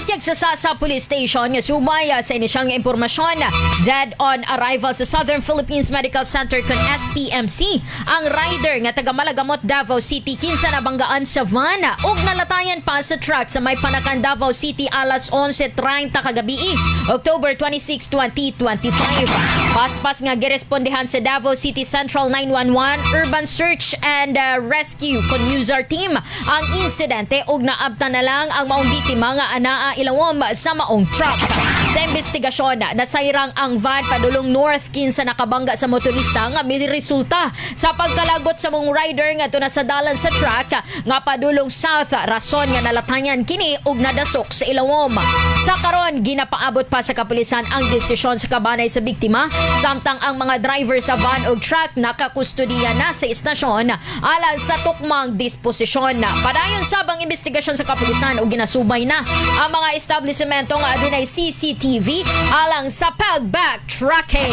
Gibutyag sa Sasa Police Station nga sumay sa inisyal nga impormasyon, dead on arrival sa Southern Philippines Medical Center kon SPMC ang rider nga taga Malagamot, Davao City, kinsa nabanggaan sa van ug nalatayan pa sa truck sa may Panacan, Davao City alas 11:30 kagabii, October 26, 2025. Paspas nga girespondehan sa Davao City Central 911 Urban Search and Rescue kon user team ang insidente ug naabtan na lang ang maong biktima nga anaa ilawom sa maong truck. Sa investigasyon, nasayrang ang van padulong north kinsa nakabangga sa motorista nga may resulta sa pagkalagot sa mong rider nga tuna sa dalan sa truck nga padulong south, rason nga nalatayan kini ug nadasok sa ilawom. Sa karon ginapaabot pa sa kapulisan ang desisyon sa kabanay sa biktima, samtang ang mga driver sa van ug truck nakakustudiya na sa istasyon alang sa tukmang disposisyon. Padayon sabang investigasyon sa kapulisan ug ginasubay na ang mga establishmentong adunay CCTV alang sa pag-backtracking.